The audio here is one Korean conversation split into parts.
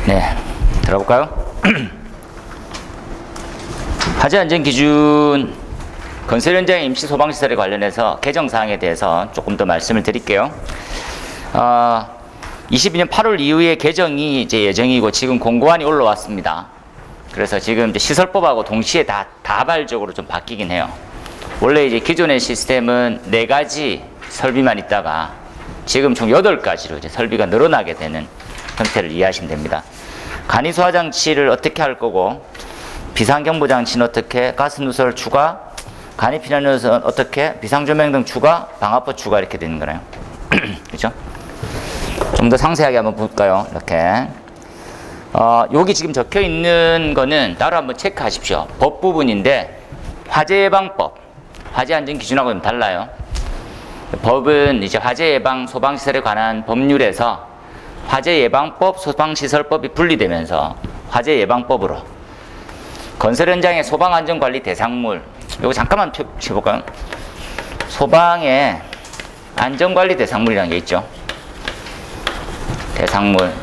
네, 들어볼까요? 화재 안전 기준 건설 현장의 임시 소방 시설에 관련해서 개정 사항에 대해서 조금 더 말씀을 드릴게요. 22년 8월 이후에 개정이 이제 예정이고 지금 공고안이 올라왔습니다. 그래서 지금 이제 시설법하고 동시에 다발적으로 좀 바뀌긴 해요. 원래 이제 기존의 시스템은 4가지 설비만 있다가 지금 총 8가지로 이제 설비가 늘어나게 되는 형태를 이해하시면 됩니다. 간이소화 장치를 어떻게 할 거고, 비상경보 장치는 어떻게, 가스 누설 추가, 간이 피난 요소는 어떻게, 비상조명 등 추가, 방화포 추가 이렇게 되는 거네요. 그죠? 좀 더 상세하게 한번 볼까요? 이렇게. 여기 지금 적혀 있는 거는 따로 한번 체크하십시오. 법 부분인데, 화재 예방법, 화재 안전 기준하고 좀 달라요. 법은 이제 화재 예방 소방시설에 관한 법률에서 화재 예방법, 소방시설법이 분리되면서 화재 예방법으로 건설 현장의 소방 안전 관리 대상물, 요거 잠깐만 펴볼까요? 소방의 안전 관리 대상물이라는 게 있죠. 대상물.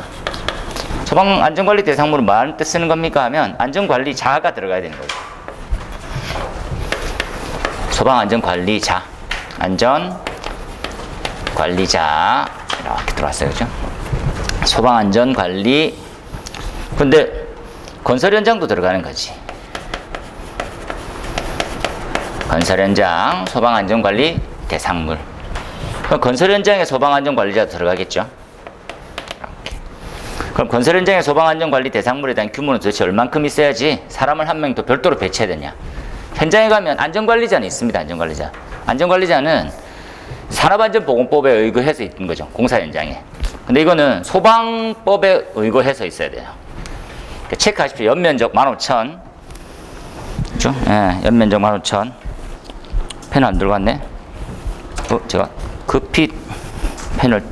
소방 안전 관리 대상물은 뭐하는 때 쓰는 겁니까 하면 안전 관리자가 들어가야 되는 거죠. 소방 안전 관리자, 안전 관리자 이렇게 들어왔어요, 그죠? 소방 안전 관리. 근데 건설 현장도 들어가는 거지. 건설 현장 소방 안전 관리 대상물. 그럼 건설 현장에 소방 안전 관리자 들어가겠죠? 이렇게. 그럼 건설 현장에 소방 안전 관리 대상물에 대한 규모는 도대체 얼만큼 있어야지 사람을 한 명 더 별도로 배치해야 되냐? 현장에 가면 안전관리자는 있습니다. 안전관리자. 안전관리자는 산업안전보건법에 의거해서 있는 거죠. 공사 현장에. 근데 이거는 소방법에 의거해서 있어야 돼요. 그러니까 체크하십시오. 연면적 15,000. 그죠? 예, 연면적 15,000. 펜 안 들어갔네? 제가 급히 펜을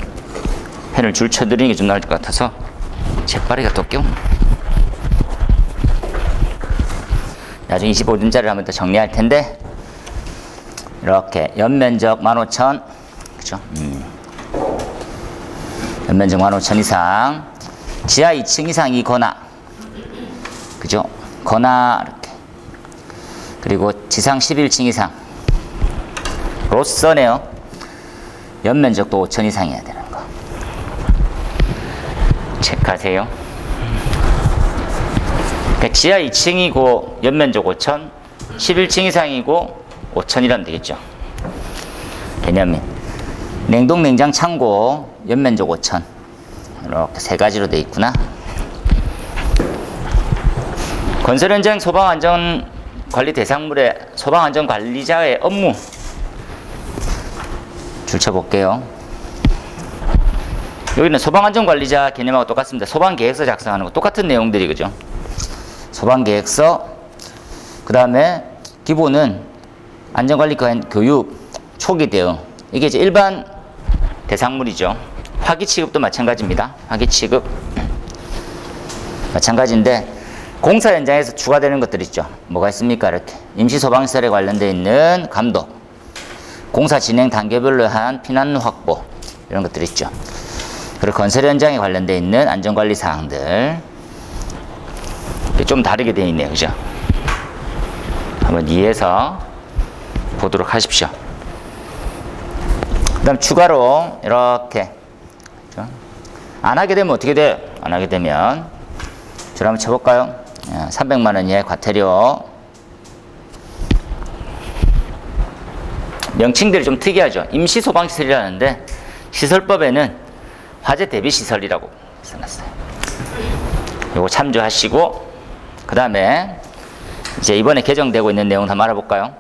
줄 쳐드리는 게 좀 나을 것 같아서 재빠리가 또 껴. 나중에 25등짜리를 한번 더 정리할 텐데, 이렇게 연면적 15,000, 그죠? 연면적 15,000 이상, 지하 2층 이상이거나, 그죠? 거나, 이렇게. 그리고 지상 11층 이상. 로서네요. 연면적도 5,000 이상이어야 되는 거. 체크하세요. 그러니까 지하 2층이고 연면적 5,000, 11층 이상이고 5,000이라면 되겠죠. 개념이. 냉동 냉장 창고 연면적 5,000. 이렇게 3가지로 되어 있구나. 건설 현장 소방 안전 관리 대상물의 소방 안전 관리자의 업무 줄쳐 볼게요. 여기는 소방 안전 관리자 개념하고 똑같습니다. 소방 계획서 작성하는 거 똑같은 내용들이, 그죠? 소방 계획서, 그 다음에 기본은 안전관리 교육, 초기 대응. 이게 이제 일반 대상물이죠. 화기 취급도 마찬가지입니다. 화기 취급 마찬가지인데, 공사 현장에서 추가되는 것들 있죠. 뭐가 있습니까? 이렇게 임시 소방시설에 관련되어 있는 감독, 공사 진행 단계별로 한 피난로 확보, 이런 것들 있죠. 그리고 건설 현장에 관련되어 있는 안전관리 사항들 좀 다르게 되어 있네요, 그죠? 한번 이해해서 보도록 하십시오. 그 다음 추가로 이렇게, 그죠? 안 하게 되면 어떻게 돼요? 안 하게 되면 줄 한번 쳐볼까요? 300만 원 이하의 과태료. 명칭들이 좀 특이하죠. 임시소방시설이라는데 시설법에는 화재 대비시설이라고 써놨어요. 요거 참조하시고, 그 다음에 이제 이번에 개정되고 있는 내용 한번 알아볼까요?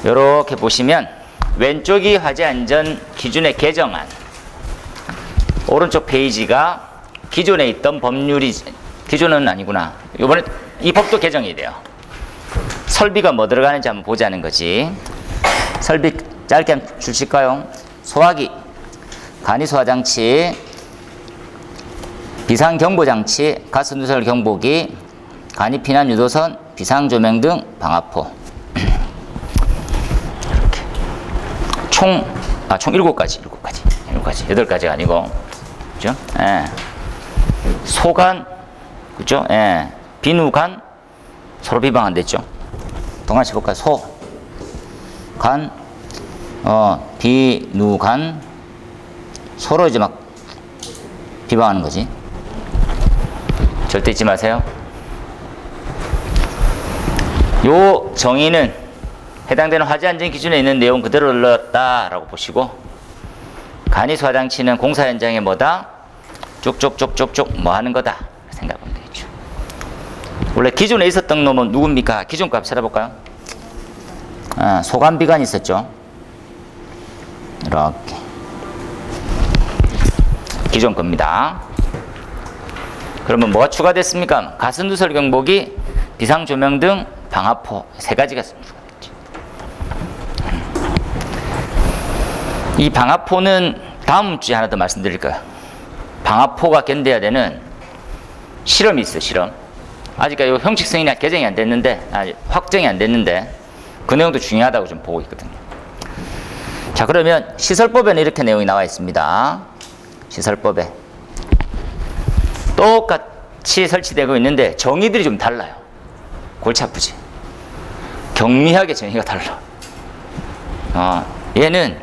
이렇게 보시면 왼쪽이 화재 안전 기준의 개정안, 오른쪽 페이지가 기존에 있던 법률이, 기존은 아니구나. 이번에 이 법도 개정이 돼요. 설비가 뭐 들어가는지 한번 보자는 거지. 설비 짧게 한번 주실까요? 소화기, 간이소화장치, 비상경보장치, 가스누설 경보기, 간이피난 유도선, 비상조명 등 방화포. 이렇게 총 7가지. 8가지가 아니고, 그죠? 예. 소간, 그죠? 예. 비누간, 서로 비방 안 됐죠? 동그라미 볼까요? 소, 간, 비누간, 서로 이제 막 비방하는 거지. 절대 잊지 마세요. 요 정의는 해당되는 화재 안전 기준에 있는 내용 그대로 넣었다라고 보시고, 간이소 화장치는 공사 현장에 뭐다? 쭉쭉쭉쭉쭉 뭐 하는 거다 생각하면 되겠죠. 원래 기존에 있었던 놈은 누굽니까? 기존값 찾아볼까요? 소간비간이 있었죠. 이렇게 기존 겁니다. 그러면 뭐가 추가됐습니까? 가스누설 경보기, 비상조명 등 방화포 세 가지가 추가됐죠. 이 방화포는 다음 주에 하나 더 말씀드릴까요? 방화포가 견뎌야 되는 실험이 있어요. 실험. 아직까지 형식 승인이 개정이 안 됐는데, 확정이 안 됐는데 그 내용도 중요하다고 좀 보고 있거든요. 자, 그러면 시설법에는 이렇게 내용이 나와 있습니다. 시설법에 똑같이 설치되고 있는데 정의들이 좀 달라요. 골치 아프지. 경미하게 정의가 달라. 얘는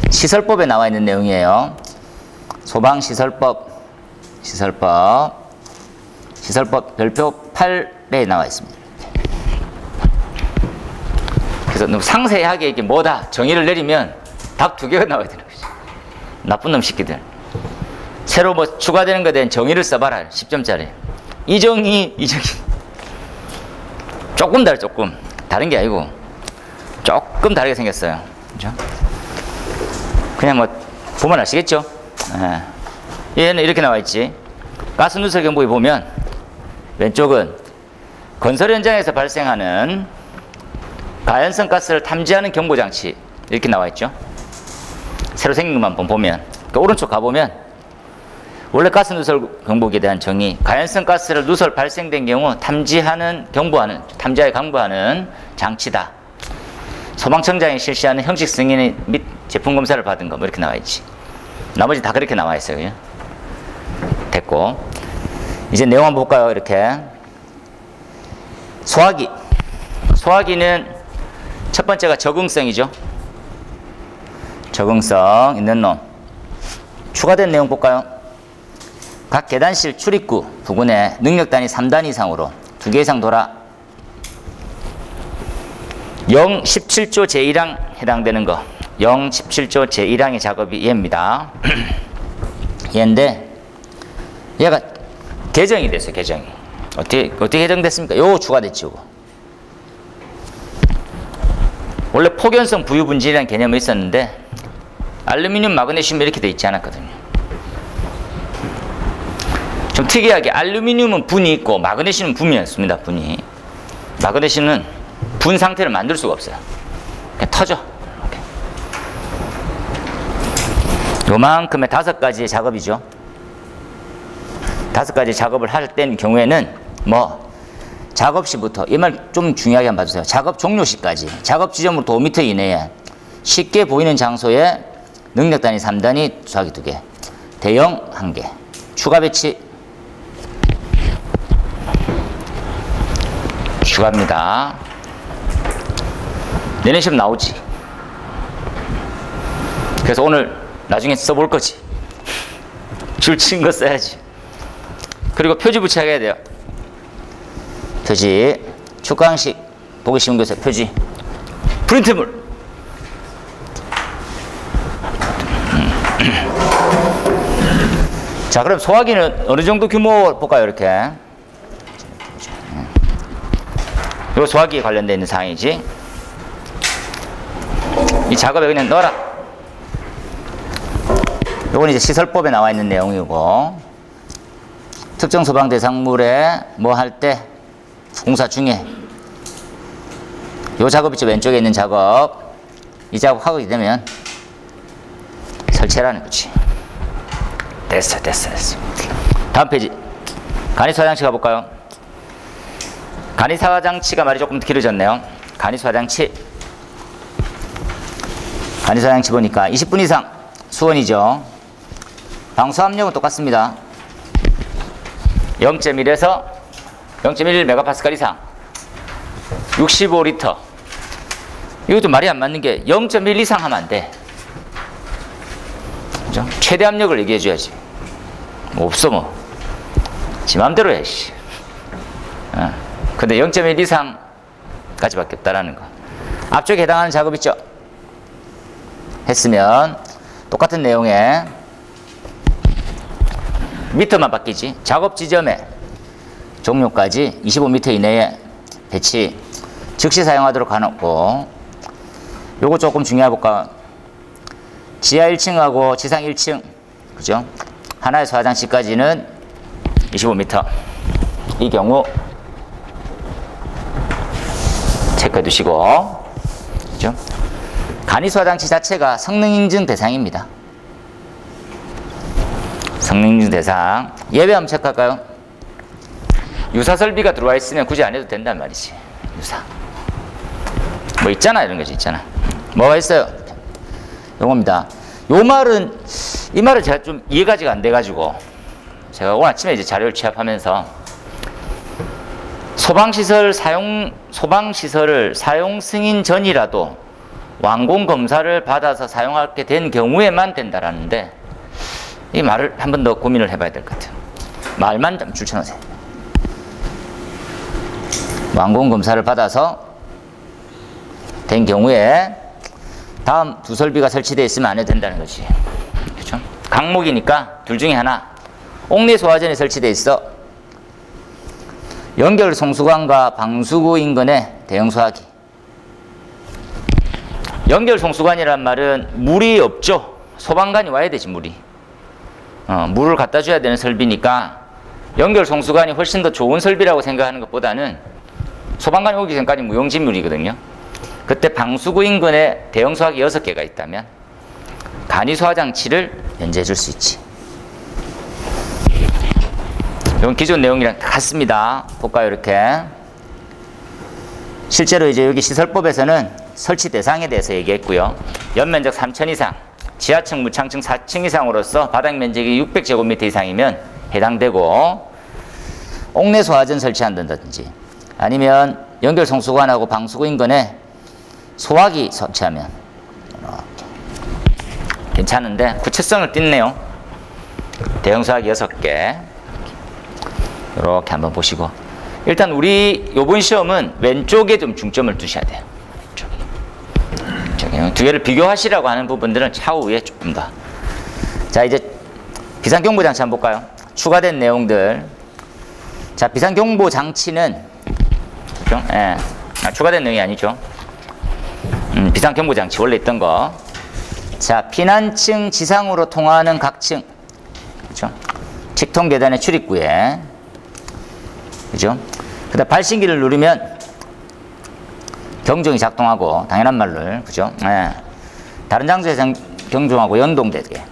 시설법에 나와 있는 내용이에요. 소방시설법 별표 8에 나와 있습니다. 그래서 너무 상세하게 이게 뭐다 정의를 내리면 답 2개가 나와야 되는 거지. 나쁜 놈 새끼들. 새로 뭐 추가되는 것에 대한 정의를 써봐라. 10점짜리. 이 정의. 조금 조금. 다른 게 아니고 조금 다르게 생겼어요. 그죠? 그냥 뭐 보면 아시겠죠? 얘는 이렇게 나와 있지. 가스누설 경보기 보면 왼쪽은 건설 현장에서 발생하는 가연성 가스를 탐지하는 경보장치 이렇게 나와 있죠. 새로 생긴 것만 보면, 그러니까 오른쪽 가보면 원래 가스누설 경보기에 대한 정의, 가연성 가스를 누설 발생된 경우 탐지하는 경보하는 장치다. 소방청장이 실시하는 형식 승인 및 제품 검사를 받은 거 뭐 이렇게 나와 있지. 나머지 다 그렇게 나와 있어요. 그죠? 됐고, 이제 내용 한번 볼까요? 이렇게 소화기는 첫 번째가 적응성이죠. 적응성 있는 놈. 추가된 내용 볼까요? 각 계단실 출입구 부근에 능력단위 3단 이상으로 2개 이상 돌아 017조 제1항 해당되는 거. 017조 제1항의 작업이 얘입니다. 얘인데 얘가 개정이 됐어요. 개정이. 어떻게 개정됐습니까? 요거 추가됐죠. 요거. 원래 폭연성 부유분질이라는 개념이 있었는데 알루미늄, 마그네슘 이렇게 돼 있지 않았거든요. 좀 특이하게 알루미늄은 분이 있고 마그네슘은 분이 없습니다. 분이. 마그네슘은 분 상태를 만들 수가 없어요. 그냥 터져. 이렇게. 요만큼의 5가지의 작업이죠. 5가지 작업을 할 땐 경우에는 뭐 작업 시부터, 이 말 좀 중요하게 한번 봐주세요. 작업 종료 시까지 작업 지점으로부터 5m 이내에 쉽게 보이는 장소에 능력 단위 3단위 수화기 2개, 대형 1개, 추가 배치 추가입니다. 내년 시험 나오지. 그래서 오늘 나중에 써볼 거지. 줄 친 거 써야지. 그리고 표지 붙여야 돼요. 표지. 축강식 보기 쉬운 것에 표지. 프린트물. 자, 그럼 소화기는 어느 정도 규모 볼까요? 이렇게. 요 소화기에 관련되어 있는 사항이지. 이 작업에 그냥 넣어라. 요건 이제 시설법에 나와 있는 내용이고, 특정 소방 대상물에 뭐 할 때 공사 중에 요 작업 있죠. 왼쪽에 있는 작업. 이 작업 하게 되면 설치라는 거지. 됐어. 다음 페이지. 간이소 화장치 가볼까요? 간이소 화장치가 말이 조금 길어졌네요. 간이소 화장치 보니까 20분 이상 수원이죠. 방수 압력은 똑같습니다. 0.1에서 0.1 메가파스칼 이상 65리터. 이것도 말이 안 맞는 게 0.1 이상 하면 안 돼. 그죠? 최대 압력을 얘기해 줘야지. 뭐 없어 뭐. 지 맘대로 해. 씨. 근데 0.1 이상까지밖에 없다라는 거. 앞쪽에 해당하는 작업 있죠? 했으면 똑같은 내용에 미터만 바뀌지. 작업 지점에 종료까지 25m 이내에 배치 즉시 사용하도록 해놓고, 요거 조금 중요해볼까. 지하 1층하고 지상 1층, 그죠? 하나에서 화장실까지는 25m. 이 경우 체크해 두시고, 그죠? 간이소 화장실 자체가 성능 인증 대상입니다. 성능 인증 대상. 예외 한번 체크할까요? 유사 설비가 들어와 있으면 굳이 안 해도 된단 말이지. 유사. 뭐 있잖아, 이런 것이 있잖아. 뭐가 있어요? 요겁니다. 요 말은, 이 말은 제가 좀 이해가지가 안 돼가지고, 제가 오늘 아침에 이제 자료를 취합하면서, 소방시설을 사용 승인 전이라도 완공 검사를 받아서 사용하게 된 경우에만 된다라는데, 이 말을 한 번 더 고민을 해봐야 될 것 같아요. 말만 좀 줄쳐놓으세요. 완공 검사를 받아서 된 경우에 다음 두 설비가 설치되어 있으면 안 해도 된다는 거지. 그렇죠? 강목이니까 둘 중에 하나. 옥내 소화전에 설치되어 있어. 연결 송수관과 방수구 인근에 대형 소화기. 연결 송수관이란 말은 물이 없죠. 소방관이 와야 되지, 물이. 물을 갖다 줘야 되는 설비니까 연결 송수관이 훨씬 더 좋은 설비라고 생각하는 것보다는 소방관이 오기 전까지 무용지물이거든요. 그때 방수구 인근에 대형 소화기 6개가 있다면 간이소 화장치를 연재해 줄 수 있지. 이건 기존 내용이랑 같습니다. 볼까요? 이렇게. 실제로 이제 여기 시설법에서는 설치 대상에 대해서 얘기했고요. 연면적 3,000 이상, 지하층, 무창층 4층 이상으로서 바닥 면적이 600제곱미터 이상이면 해당되고, 옥내 소화전 설치한다든지 아니면 연결 송수관하고 방수구 인근에 소화기 설치하면 이렇게 괜찮은데 구체성을 띈네요. 대형 소화기 6개. 이렇게 한번 보시고, 일단 우리 요번 시험은 왼쪽에 좀 중점을 두셔야 돼요. 두 개를 비교하시라고 하는 부분들은 차후에 조금 더. 자, 이제 비상경보 장치 한번 볼까요? 추가된 내용들. 자, 비상경보 장치는 그렇죠? 예. 추가된 내용이 아니죠. 비상경보 장치 원래 있던 거. 자, 피난층 지상으로 통하는 각 층, 그렇죠? 직통 계단의 출입구에, 그죠? 그다음 발신기를 누르면 경종이 작동하고, 당연한 말로, 그죠? 예. 다른 장소에서 경종하고 연동되게.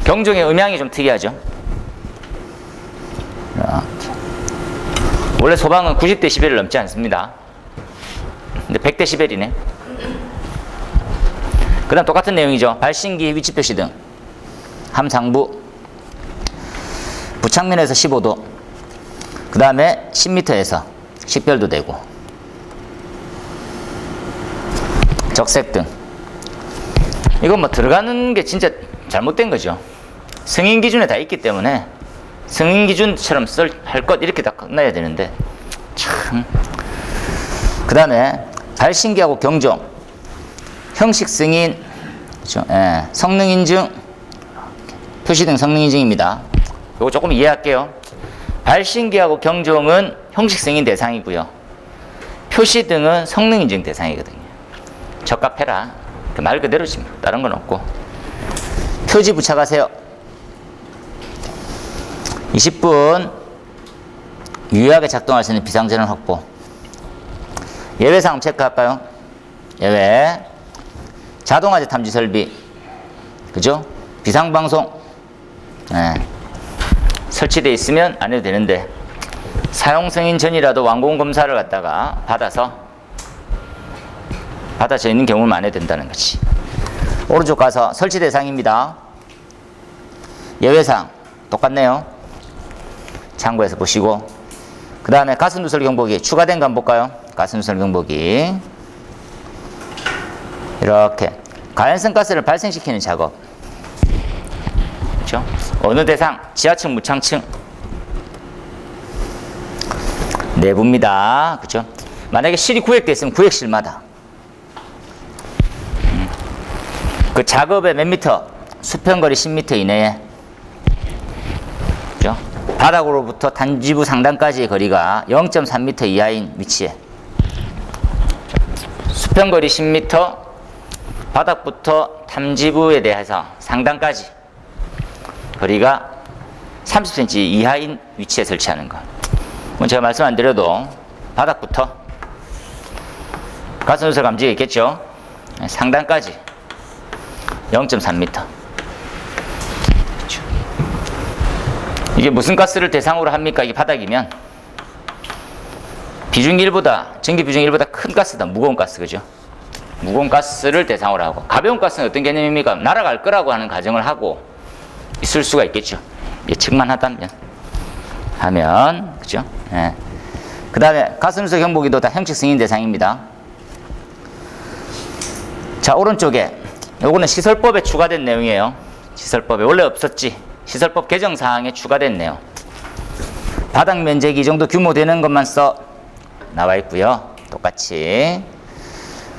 경종의 음향이 좀 특이하죠? 이렇게. 원래 소방은 90dB를 넘지 않습니다. 근데 100dB이네. 그 다음 똑같은 내용이죠. 발신기 위치 표시 등. 함상부. 부착면에서 15도. 그 다음에 10m에서 식별도 되고. 적색 등. 이건 뭐 들어가는 게 진짜 잘못된 거죠. 승인 기준에 다 있기 때문에 승인 기준처럼 할 것 이렇게 다 끝나야 되는데 참. 그 다음에 발신기하고 경종, 형식 승인, 그렇죠? 예. 성능 인증, 표시 등 성능 인증입니다. 이거 조금 이해할게요. 발신기하고 경종은 형식 승인 대상이고요. 표시 등은 성능 인증 대상이거든요. 적합해라. 그 말 그대로지. 다른 건 없고. 표지 부착하세요. 20분 유효하게 작동할 수 있는 비상전원 확보. 예외사항 체크할까요? 예외. 자동화재 탐지 설비. 그죠? 비상방송. 네. 설치되어 있으면 안 해도 되는데, 사용 승인 전이라도 완공 검사를 갖다가 받아져 있는 경우는 안 해도 된다는 거지. 오른쪽 가서 설치 대상입니다. 예외사항 똑같네요. 참고해서 보시고, 그 다음에 가스누설 경보기 추가된 거 한번 볼까요? 가스누설 경보기 이렇게 가연성 가스를 발생시키는 작업, 그렇죠? 어느 대상? 지하층, 무창층 내부입니다. 그렇죠? 만약에 실이 구획되어 있으면 구획실마다 그 작업의 몇 미터? 수평거리 10m 이내에, 그렇죠? 바닥으로부터 단지부 상단까지의 거리가 0.3m 이하인 위치에, 수평거리 10m, 바닥부터 탐지부에 대해서 상단까지 거리가 30cm 이하인 위치에 설치하는 것. 제가 말씀 안 드려도 바닥부터 가스누설 감지가 있겠죠. 상단까지 0.3m. 이게 무슨 가스를 대상으로 합니까? 이게 바닥이면 비중 1보다, 전기 비중 1보다 큰 가스다. 무거운 가스, 그죠? 무거운 가스를 대상으로 하고, 가벼운 가스는 어떤 개념입니까? 날아갈 거라고 하는 가정을 하고 있을 수가 있겠죠. 예측만 하면, 그죠? 예. 그 다음에 가스누설 경보기도 다 형식 승인 대상입니다. 자, 오른쪽에 요거는 시설법에 추가된 내용이에요. 시설법에 원래 없었지. 시설법 개정사항에 추가된 내용. 바닥 면적이 이 정도 규모 되는 것만 나와 있고요. 똑같이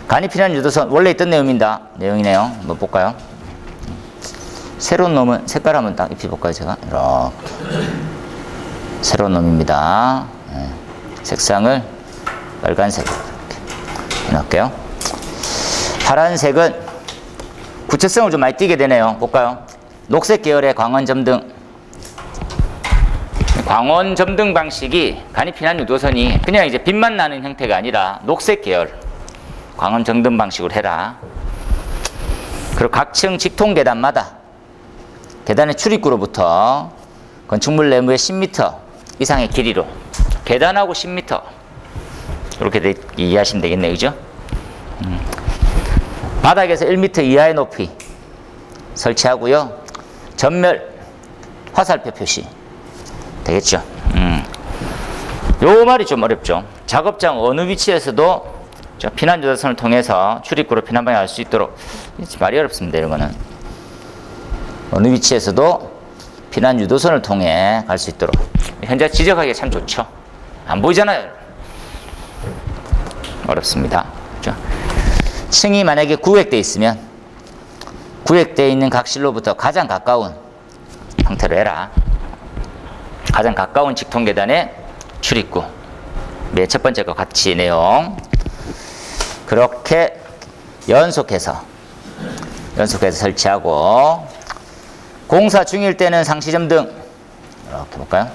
간이 필요한 유도선 원래 있던 내용이네요. 한번 볼까요? 새로운 놈은 색깔 한번 딱 입혀볼까요? 제가 이렇게 새로운 놈입니다. 네. 색상을 빨간색으로 이렇게 해놓을게요. 파란색은 구체성을 좀 많이 띠게 되네요. 볼까요? 녹색 계열의 광원점등. 광원점등 방식이 간이 피난 유도선이 그냥 이제 빛만 나는 형태가 아니라 녹색 계열 광원점등 방식으로 해라. 그리고 각층 직통 계단마다 계단의 출입구로부터 건축물 내부의 10m 이상의 길이로 계단하고 10m 이렇게 이해하시면 되겠네요. 그죠? 바닥에서 1m 이하의 높이 설치하고요. 전멸 화살표 표시 되겠죠. 요 말이 좀 어렵죠. 작업장 어느 위치에서도 피난 유도선을 통해서 출입구로 피난 방향을 알 수 있도록, 말이 어렵습니다. 이런 거는 어느 위치에서도 피난 유도선을 통해 갈 수 있도록 현재 지적하기가 참 좋죠. 안 보이잖아요. 어렵습니다. 그렇죠? 층이 만약에 구획되어 있으면 구획되어 있는 각 실로부터 가장 가까운 형태로 해라. 가장 가까운 직통 계단의 출입구. 맨 첫 번째 거 같이 내용. 그렇게 연속해서 설치하고, 공사 중일 때는 상시 점등. 이렇게 볼까요?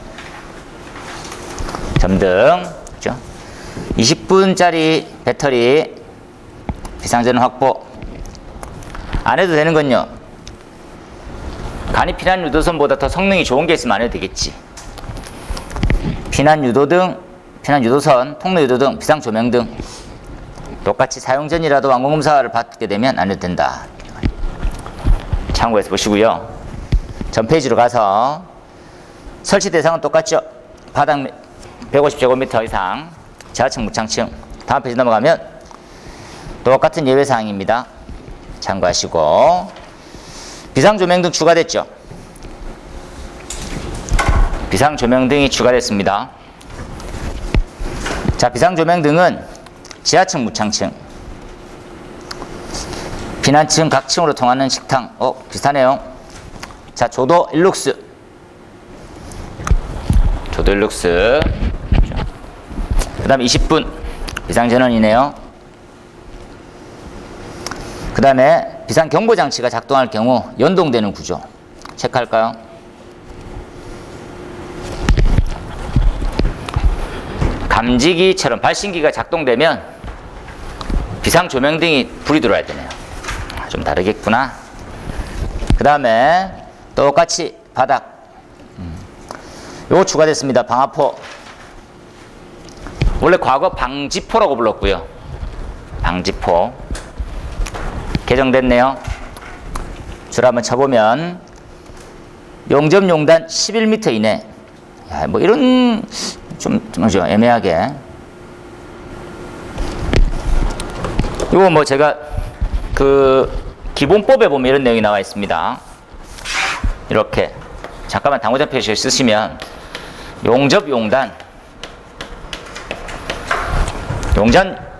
점등. 그렇죠? 20분짜리 배터리 비상전원 확보. 안 해도 되는 건요, 간이 피난 유도선보다 더 성능이 좋은 게 있으면 안 해도 되겠지. 피난 유도선, 통로 유도 등, 비상 조명 등 똑같이 사용 전이라도 완공검사를 받게 되면 안 해도 된다. 참고해서 보시고요. 전 페이지로 가서 설치 대상은 똑같죠. 바닥 150제곱미터 이상, 지하층, 무창층. 다음 페이지 넘어가면 똑같은 예외사항입니다. 참고하시고, 비상조명등 추가됐죠. 비상조명등이 추가됐습니다. 자, 비상조명등은 지하층, 무창층, 피난층 각 층으로 통하는 식당. 비슷하네요. 자, 조도 일룩스. 그 다음에 20분 비상전원이네요. 그 다음에 비상경보장치가 작동할 경우 연동되는 구조 체크할까요? 감지기처럼 발신기가 작동되면 비상조명등이 불이 들어와야 되네요. 좀 다르겠구나. 그 다음에 똑같이 바닥. 요거 추가됐습니다. 방화포. 원래 과거 방지포라고 불렀고요. 방지포. 개정됐네요. 줄 한번 쳐보면 용접용단 11m 이내 야, 뭐 이런 좀 뭐죠? 애매하게. 이거 뭐 제가 그 기본법에 보면 이런 내용이 나와 있습니다. 이렇게 잠깐만 당호장 표시를 쓰시면 용접 용단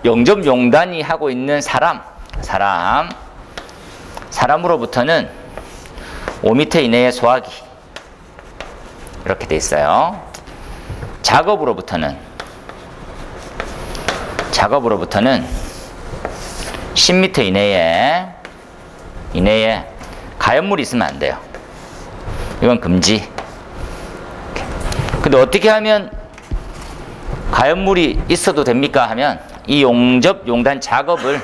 용접 용단이 하고 있는 사람으로부터는 5m 이내의 소화기 이렇게 돼 있어요. 작업으로부터는 10m 이내에 가연물이 있으면 안 돼요. 이건 금지. 근데 어떻게 하면 가연물이 있어도 됩니까 하면 이 용접 용단 작업을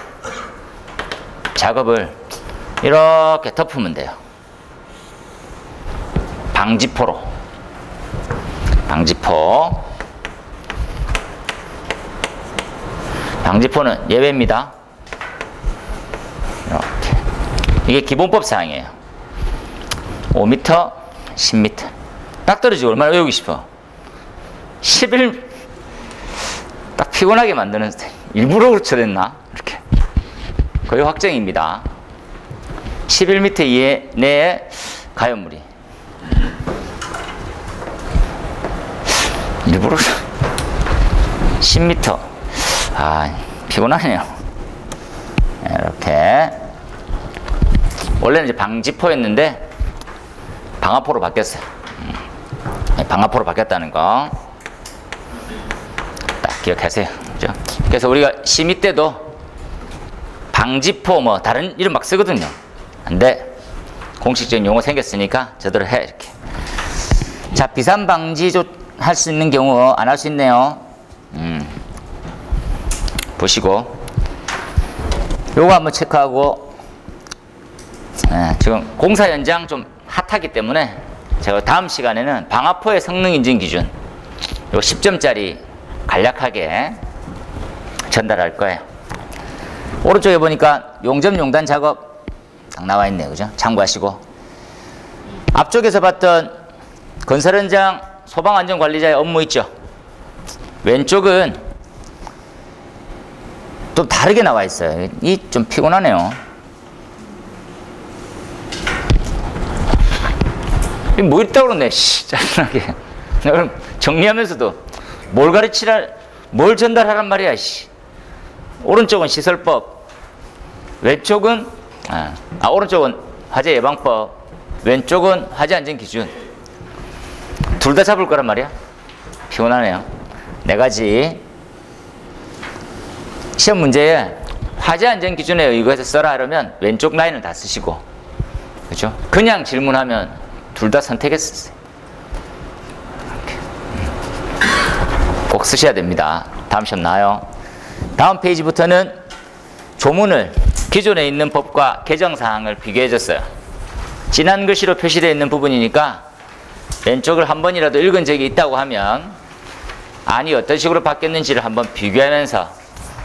이렇게 덮으면 돼요. 방지포로. 방지포는 예외입니다. 이렇게. 이게 기본법 사항이에요. 5m, 10m. 딱 떨어지고 얼마나 외우기 싶어. 11, 딱 피곤하게 만드는 일부러 그렇게 됐나? 이렇게. 거의 확정입니다. 11m 이내 내에 가연물이. 일부러 10m. 아, 피곤하네요. 이렇게. 원래는 이제 방지포였는데 방화포로 바뀌었어요. 방화포로 바뀌었다는 거 딱 기억하세요. 그죠? 그래서 우리가 심의 때도 방지포 뭐 다른 이름 막 쓰거든요. 근데 공식적인 용어 생겼으니까 저대로 해 이렇게. 자, 비산 방지 할 수 있는 경우 안 할 수 있네요. 보시고 요거 한번 체크하고. 지금 공사 현장 좀 핫하기 때문에 제가 다음 시간에는 방화포의 성능 인증 기준 요 10점짜리 간략하게 전달할 거예요. 오른쪽에 보니까 용접 용단 작업 딱 나와 있네요. 그죠? 참고하시고. 앞쪽에서 봤던 건설 현장 소방안전관리자의 업무 있죠? 왼쪽은 좀 다르게 나와 있어요. 이 좀 피곤하네요. 뭐 있다고 그러네. 짜증나게. 그럼 정리하면서도 뭘 전달하란 말이야. 오른쪽은 시설법, 왼쪽은 오른쪽은 화재 예방법, 왼쪽은 화재 안전 기준. 둘 다 잡을 거란 말이야. 피곤하네요. 네 가지. 시험 문제에 화재 안전 기준에 의거해서 써라 이러면 왼쪽 라인을 다 쓰시고, 그렇죠? 그냥 질문하면 둘 다 선택했었어요. 꼭 쓰셔야 됩니다. 다음 시험 나와요. 다음 페이지부터는 조문을 기존에 있는 법과 개정사항을 비교해줬어요. 진한 글씨로 표시되어 있는 부분이니까 왼쪽을 한 번이라도 읽은 적이 있다고 하면 안이 어떤 식으로 바뀌었는지를 한번 비교하면서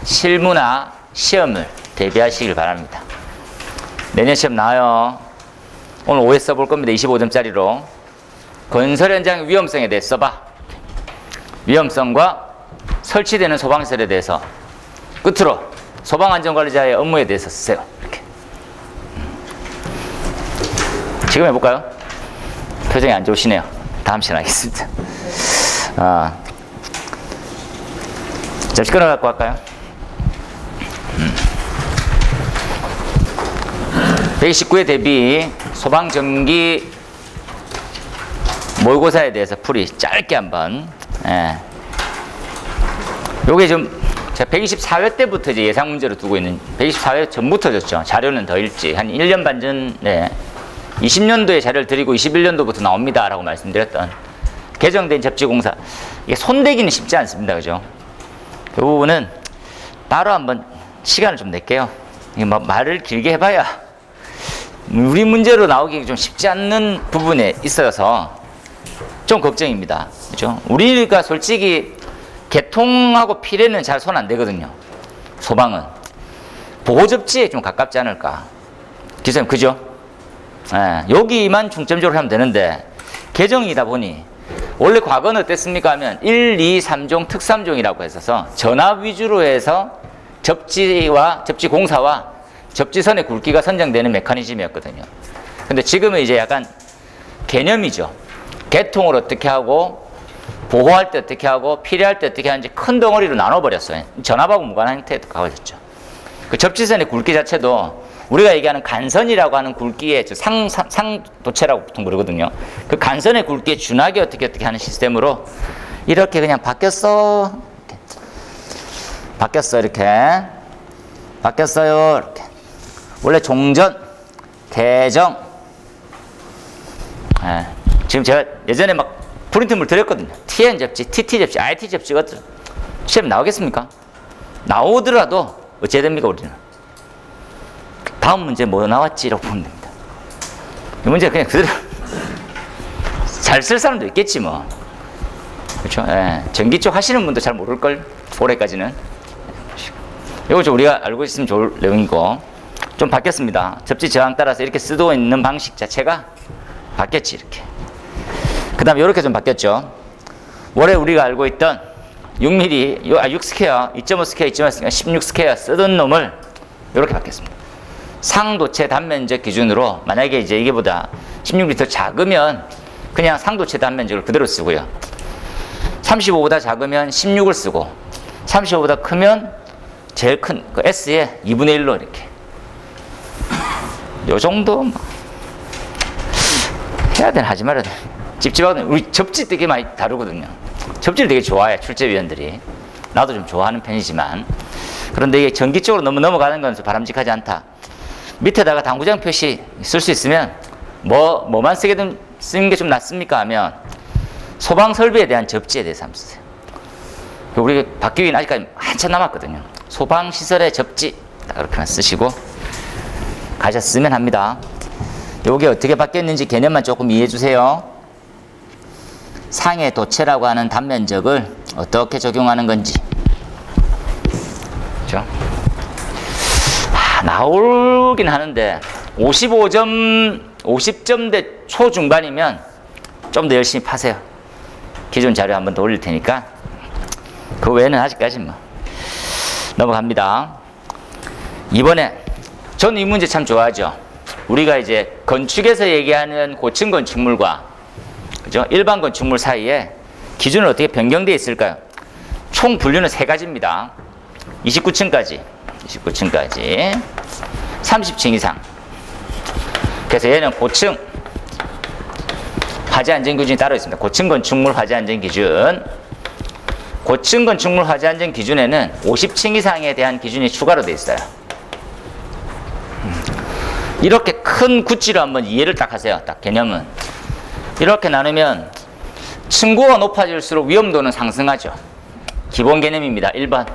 실무나 시험을 대비하시길 바랍니다. 내년 시험 나와요. 오늘 5회 써볼 겁니다. 25점짜리로. 건설 현장 위험성에 대해 써봐. 위험성과 설치되는 소방시설에 대해서. 끝으로 소방안전관리자의 업무에 대해서 쓰세요. 이렇게. 지금 해볼까요? 표정이 안 좋으시네요. 다음 시간 하겠습니다. 잠시 끊어갖고 할까요? 119회 대비 소방전기 모의고사에 대해서 풀이 짧게 한번. 요게 좀 제가 124회 때부터 이제 예상 문제로 두고 있는 124회 전부터 줬죠. 자료는 더 일찍 한 1년 반 전에 20년도에 자료를 드리고 21년도부터 나옵니다 라고 말씀드렸던 개정된 접지공사. 이게 손대기는 쉽지 않습니다. 그죠? 그 부분은 따로 한번 시간을 좀 낼게요. 이게 뭐 말을 길게 해봐야 우리 문제로 나오기 좀 쉽지 않는 부분에 있어서 좀 걱정입니다. 그죠? 우리가 솔직히 개통하고 피해는 잘 손 안 대거든요. 소방은. 보호접지에 좀 가깝지 않을까. 기사님, 그죠? 여기만 중점적으로 하면 되는데, 개정이다 보니 원래 과거는 어땠습니까 하면 1, 2, 3종, 특3종이라고 했어서 전압 위주로 해서 접지와 접지 공사와 접지선의 굵기가 선정되는 메커니즘이었거든요. 근데 지금은 이제 약간 개념이죠. 개통을 어떻게 하고 보호할 때 어떻게 하고 필요할 때 어떻게 하는지 큰 덩어리로 나눠버렸어요. 전압하고 무관한 형태에 가져졌죠. 그 접지선의 굵기 자체도 우리가 얘기하는 간선이라고 하는 굵기의 상도체라고 보통 부르거든요. 그 간선의 굵기에 준하게 어떻게 하는 시스템으로 이렇게 그냥 바뀌었어. 이렇게. 바뀌었어요. 이렇게. 원래 종전, 개정. 예. 지금 제가 예전에 막 프린트물 드렸거든요. TN 접지, TT 접지, IT 접지 같은 시험 나오겠습니까? 나오더라도 어찌해야 됩니까, 우리는? 다음 문제 뭐 나왔지라고 보면 됩니다. 이 문제 그냥 그대로 잘 쓸 사람도 있겠지 뭐. 그렇죠? 예. 전기 쪽 하시는 분도 잘 모를걸, 올해까지는. 이거 좀 우리가 알고 있으면 좋을 내용이고, 좀 바뀌었습니다. 접지 저항 따라서 이렇게 쓰고 있는 방식 자체가 바뀌었지, 이렇게. 그 다음에 이렇게 좀 바뀌었죠. 원래 우리가 알고 있던 6mm, 6스퀘어, 2.5 스퀘어, 2.5 16 스퀘어 쓰던 놈을 이렇게 바뀌었습니다. 상도체 단면적 기준으로 만약에 이제 이게보다 16mm 더 작으면 그냥 상도체 단면적을 그대로 쓰고요. 35보다 작으면 16을 쓰고 35보다 크면 제일 큰 그 S의 2분의 1로 이렇게. 요 정도 해야 되나 하지 말아야 되나. 찝찝하거든요. 우리 접지 되게 많이 다루거든요. 접지를 되게 좋아해, 출제위원들이. 나도 좀 좋아하는 편이지만. 그런데 이게 전기 쪽으로 너무 넘어가는 건 바람직하지 않다. 밑에다가 당구장 표시 쓸 수 있으면 뭐만 쓰는 게 좀 낫습니까 하면 소방 설비에 대한 접지에 대해서 한번 쓰세요. 우리 바뀌긴 아직까지 한참 남았거든요. 소방 시설의 접지 그렇게만 쓰시고 가셨으면 합니다. 요게 어떻게 바뀌었는지 개념만 조금 이해해 주세요. 상해 도체라고 하는 단면적을 어떻게 적용하는 건지. 그렇죠? 나오긴 하는데 50점대 초중반이면 좀 더 열심히 파세요. 기존 자료 한번 더 올릴 테니까. 그 외에는 아직까지 뭐 넘어갑니다. 이번에 저는 이 문제 참 좋아하죠. 우리가 이제 건축에서 얘기하는 고층 건축물과 그죠? 일반 건축물 사이에 기준은 어떻게 변경되어 있을까요? 총 분류는 3가지입니다. 29층까지 30층 이상. 그래서 얘는 고층 화재 안전 기준이 따로 있습니다. 고층 건축물 화재 안전 기준. 고층 건축물 화재 안전 기준에는 50층 이상에 대한 기준이 추가로 되어 있어요. 이렇게 큰 구찌로 한번 이해를 딱 하세요. 딱 개념은. 이렇게 나누면 층고가 높아질수록 위험도는 상승하죠. 기본 개념입니다. 1번.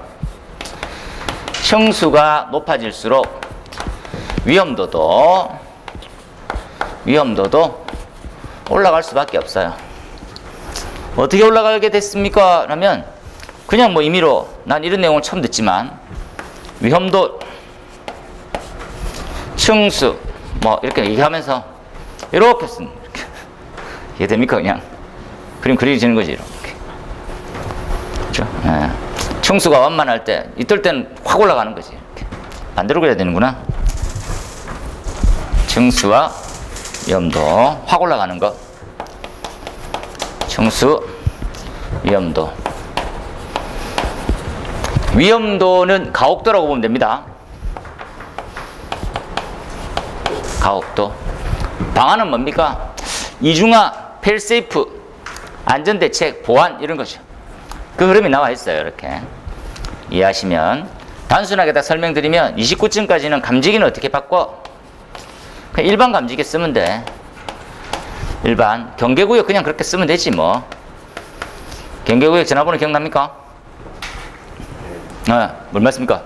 층수가 높아질수록 위험도도 올라갈 수밖에 없어요. 어떻게 올라가게 됐습니까? 라면 그냥 뭐 임의로 난 이런 내용을 처음 듣지만 위험도, 층수 뭐 이렇게 얘기하면서 이렇게 쓴 이렇게 이해됩니까? 그냥 그림 그려지는 거지 이렇게. 그렇죠? 예. 층수가 완만할 때 이떨 때는 확 올라가는 거지 이렇게. 반대로 그려야 되는구나. 층수와 위험도 확 올라가는 거. 층수, 위험도. 위험도는 가옥도라고 보면 됩니다. 가옥도. 방안은 뭡니까? 이중화, 펠세이프, 안전대책, 보안 이런 거죠. 그 흐름이 나와 있어요. 이렇게 이해하시면. 단순하게 다 설명드리면 29층까지는 감지기는 어떻게 바꿔? 그냥 일반 감지기 쓰면 돼. 일반 경계구역 그냥 그렇게 쓰면 되지 뭐. 경계구역 전화번호 기억납니까? 뭘 말씀입니까?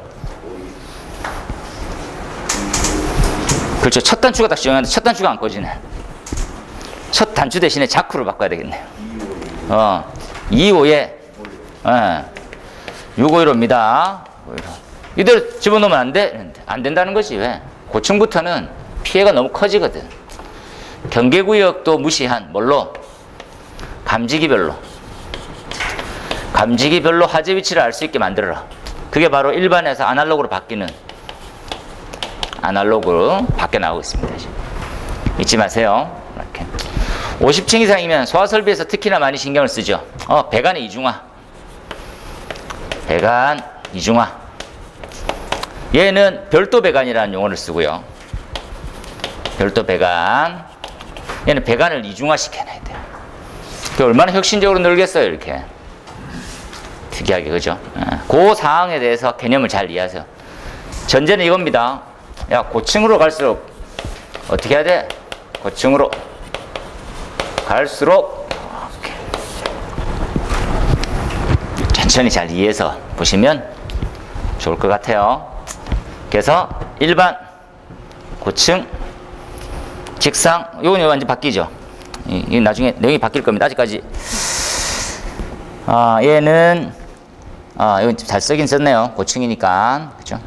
그렇죠. 첫 단추가 딱 시원한데 첫 단추가 안 꺼지네. 첫 단추 대신에 자크로 바꿔야 되겠네요. 2호에 651호입니다. 이대로 집어넣으면 안 돼? 안 된다는 거지. 왜? 고층부터는 피해가 너무 커지거든. 경계구역도 무시한 뭘로? 감지기별로 화재 위치를 알 수 있게 만들어라. 그게 바로 일반에서 아날로그로 바뀌는, 아날로그로 바뀌어 나오고 있습니다. 잊지 마세요. 이렇게 50층 이상이면 소화 설비에서 특히나 많이 신경을 쓰죠. 배관의 이중화, 배관 이중화. 얘는 별도 배관이라는 용어를 쓰고요. 별도 배관. 얘는 배관을 이중화 시켜놔야 돼요. 얼마나 혁신적으로 늘겠어요, 이렇게. 특이하게, 그죠? 그 상황에 대해서 개념을 잘 이해하세요. 전제는 이겁니다. 야, 고층으로 갈수록 어떻게 해야 돼? 고층으로 갈수록 이렇게. 천천히 잘 이해해서 보시면 좋을 것 같아요. 그래서 일반, 고층, 직상, 요건 완전 바뀌죠. 이 나중에 내용이 바뀔 겁니다. 아직까지. 얘는 이건 잘 쓰긴 썼네요. 고층이니까. 그죠?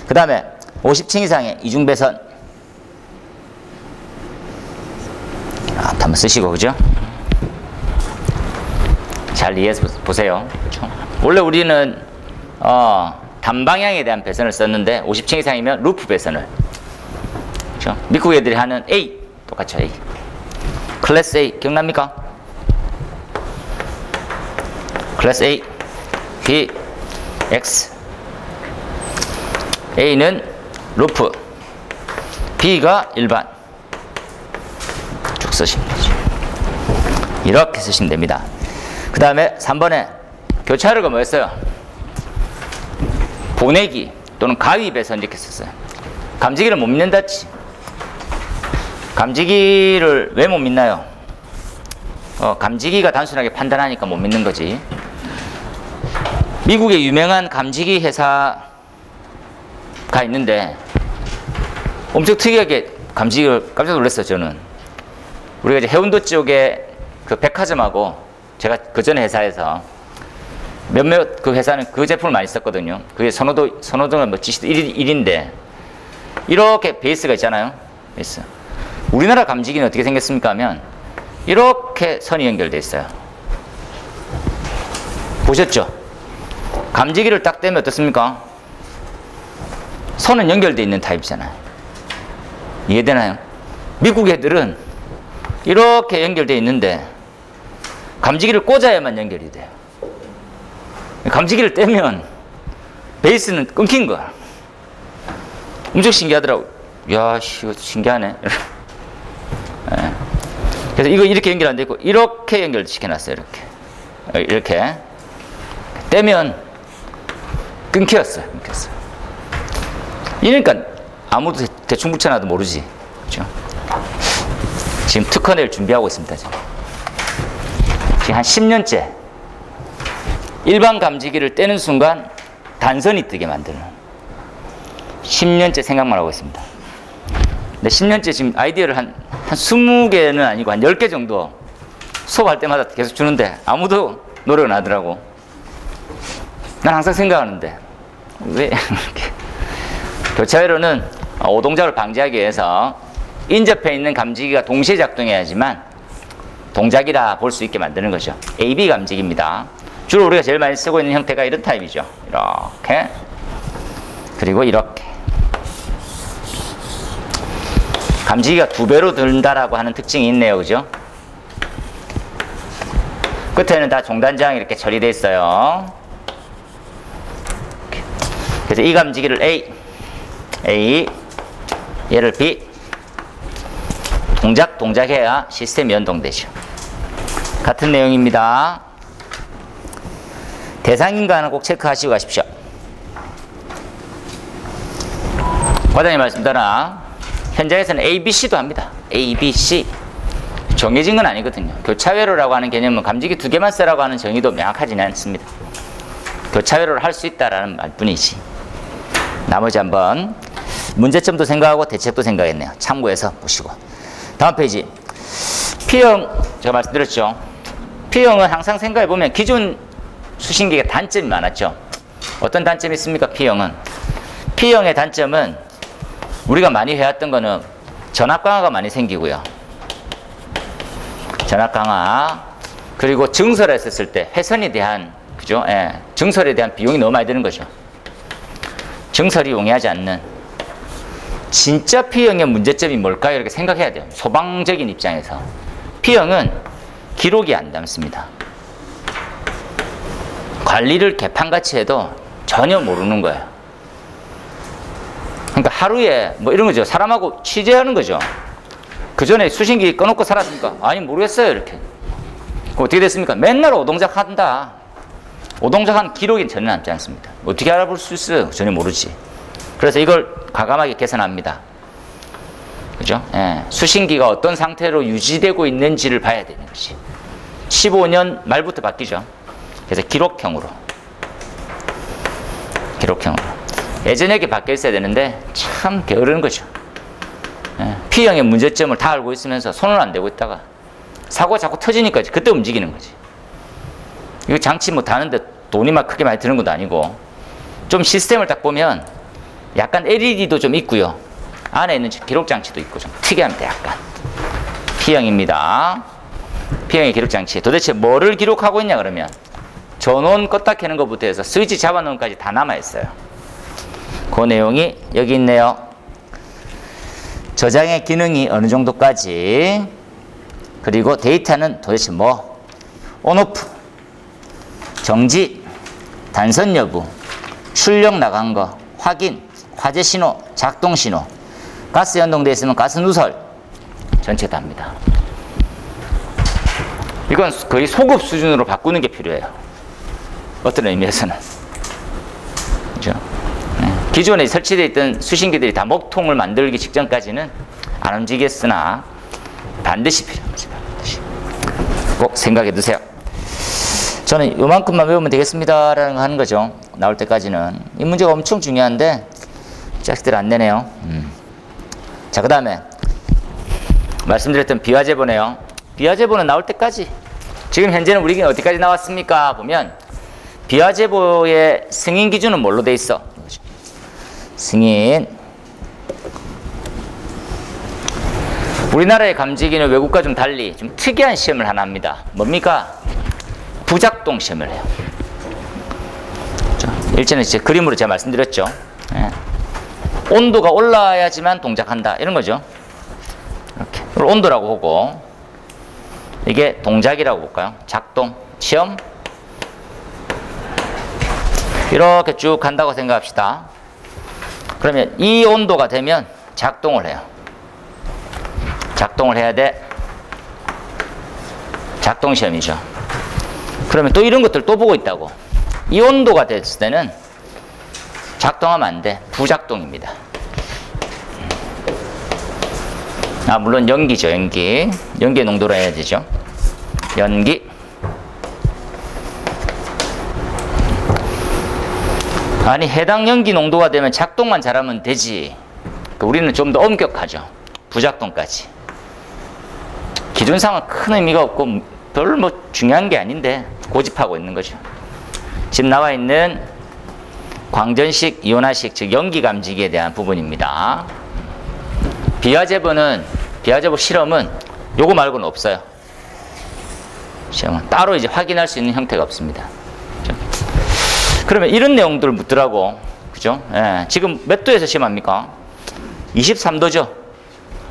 그 다음에 50층 이상의 이중배선. 한번 쓰시고, 그죠? 잘 이해해서 보세요. 그죠? 원래 우리는 단방향에 대한 배선을 썼는데 50층 이상이면 루프 배선을. 그죠? 미국 애들이 하는 A 똑같죠. A. 클래스 A 기억납니까? 클래스 A, B, X. A는 루프, B가 일반. 쭉 쓰시면 되죠. 이렇게 쓰시면 됩니다. 그 다음에 3번에 교차로가 뭐였어요? 보내기 또는 가위 배선 이렇게 썼어요. 감지기를 못 믿는다지. 감지기를 왜 못 믿나요? 감지기가 단순하게 판단하니까 못 믿는 거지. 미국의 유명한 감지기 회사가 있는데 엄청 특이하게 감지기를 깜짝 놀랐어요, 저는. 우리가 이제 해운도 쪽에 그 백화점하고 제가 그 전 회사에서 몇몇 그 회사는 그 제품을 많이 썼거든요. 그게 선호도가 뭐 지시도 1인데 이렇게 베이스가 있잖아요. 베이스. 우리나라 감지기는 어떻게 생겼습니까 하면 이렇게 선이 연결되어 있어요. 보셨죠? 감지기를 딱 떼면 어떻습니까? 선은 연결되어 있는 타입이잖아요. 이해되나요? 미국 애들은 이렇게 연결되어 있는데 감지기를 꽂아야만 연결이 돼요. 감지기를 떼면 베이스는 끊긴 거야. 엄청 신기하더라고. 야, 이거 신기하네. 네. 그래서 이거 이렇게 연결 안 돼 있고 이렇게 연결시켜놨어요. 이렇게 떼면 끊겼어요. 이러니까 아무도 대충 붙여놔도 모르지. 그렇죠? 지금 특허 낼 준비하고 있습니다. 지금 한 10년째 일반 감지기를 떼는 순간 단선이 뜨게 만드는 10년째 생각만 하고 있습니다. 근데 10년째 지금 아이디어를 한 20개는 아니고 한 10개 정도 수업할 때마다 계속 주는데 아무도 노력을 안 하더라고. 난 항상 생각하는데 왜 이렇게. 교차회로는 오동작을 방지하기 위해서 인접해 있는 감지기가 동시에 작동해야지만 동작이라 볼 수 있게 만드는 거죠. AB 감지기입니다. 주로 우리가 제일 많이 쓰고 있는 형태가 이런 타입이죠. 이렇게. 그리고 이렇게. 감지기가 2배로 든다라고 하는 특징이 있네요. 그죠? 끝에는 다 종단장 이렇게 처리되어 있어요. 그래서 이 감지기를 A, 얘를 B. 동작해야 시스템이 연동되죠. 같은 내용입니다. 대상인가는 꼭 체크하시고 가십시오. 과장님 말씀 따라 현장에서는 A, B, C도 합니다. A, B, C. 정해진 건 아니거든요. 교차회로라고 하는 개념은 감지기 2개만 쓰라고 하는 정의도 명확하지는 않습니다. 교차회로를 할 수 있다라는 말뿐이지. 나머지 한번 문제점도 생각하고 대책도 생각했네요. 참고해서 보시고. 다음 페이지. P형, 제가 말씀드렸죠. P형은 항상 생각해보면 기존 수신기가 단점이 많았죠. 어떤 단점이 있습니까? P형은. P형의 단점은 우리가 많이 해왔던 거는 전압 강화가 많이 생기고요. 전압 강화. 그리고 증설했었을 때 회선에 대한, 그죠? 예, 증설에 대한 비용이 너무 많이 드는 거죠. 증설이 용이하지 않는. 진짜 P형의 문제점이 뭘까요? 이렇게 생각해야 돼요. 소방적인 입장에서. P형은 기록이 안 남습니다. 관리를 개판같이 해도 전혀 모르는 거예요. 그러니까 하루에 뭐 이런 거죠. 사람하고 취재하는 거죠. 그 전에 수신기 꺼놓고 살았습니까? 아니, 모르겠어요. 이렇게. 어떻게 됐습니까? 맨날 오동작 한다. 오동작한 기록이 전혀 남지 않습니다. 어떻게 알아볼 수 있어요? 전혀 모르지. 그래서 이걸 과감하게 개선합니다. 그죠? 예. 수신기가 어떤 상태로 유지되고 있는지를 봐야 되는 것이. 15년 말부터 바뀌죠. 그래서 기록형으로. 기록형으로. 예전에 이렇게 바뀌어 있어야 되는데 참 게으른 거죠. 예. P형의 문제점을 다 알고 있으면서 손을 안 대고 있다가 사고가 자꾸 터지니까 그때 움직이는 거지. 이거 장치 뭐 다는데 돈이 막 크게 많이 드는 것도 아니고, 좀 시스템을 딱 보면 약간 LED도 좀 있고요. 안에 있는 기록 장치도 있고 좀 특이합니다. 약간. P형입니다. P형의 기록 장치. 도대체 뭐를 기록하고 있냐 그러면 전원 껐다 켜는 것부터 해서 스위치 잡아놓은 것까지 다 남아있어요. 그 내용이 여기 있네요. 저장의 기능이 어느 정도까지, 그리고 데이터는 도대체 뭐, 온오프, 정지, 단선 여부, 출력 나간 거, 확인, 화재 신호, 작동 신호, 가스 연동되어 있으면 가스 누설, 전체 다 합니다. 이건 거의 소급 수준으로 바꾸는 게 필요해요. 어떤 의미에서는. 그죠? 네. 기존에 설치되어 있던 수신기들이 다 목통을 만들기 직전까지는 안 움직였으나 반드시 필요합니다. 반드시. 꼭 생각해 두세요. 저는 요만큼만 외우면 되겠습니다 라는 거 하는 거죠. 나올 때까지는. 이 문제가 엄청 중요한데 자식들 안 내네요. 자, 그 다음에 말씀드렸던 비화제보네요. 비화제보는 나올 때까지, 지금 현재는 우리는 어디까지 나왔습니까? 보면 비화제보의 승인 기준은 뭘로 돼 있어? 승인. 우리나라의 감지기는 외국과 좀 달리 좀 특이한 시험을 하나 합니다. 뭡니까? 부작동 시험을 해요. 일전에 이제 그림으로 제가 말씀드렸죠. 예. 온도가 올라야지만 동작한다, 이런 거죠. 이렇게. 이걸 온도라고 보고, 이게 동작이라고 볼까요? 작동, 시험. 이렇게 쭉 간다고 생각합시다. 그러면 이 온도가 되면 작동을 해요. 작동을 해야 돼. 작동 시험이죠. 그러면 또 이런 것들 또 보고 있다고. 이 온도가 됐을 때는 작동하면 안 돼. 부작동입니다. 아, 물론 연기죠. 연기. 연기의 농도로 해야 되죠. 연기. 아니, 해당 연기 농도가 되면 작동만 잘하면 되지. 우리는 좀 더 엄격하죠. 부작동까지. 기준상은 큰 의미가 없고 별로 뭐 중요한 게 아닌데 고집하고 있는 거죠. 지금 나와 있는 광전식, 이온화식, 즉 연기 감지기에 대한 부분입니다. 비화제보 실험은 요거 말고는 없어요. 시험은 따로 이제 확인할 수 있는 형태가 없습니다. 그렇죠? 그러면 이런 내용들을 묻더라고. 그죠? 예. 지금 몇 도에서 시험합니까? 23도죠.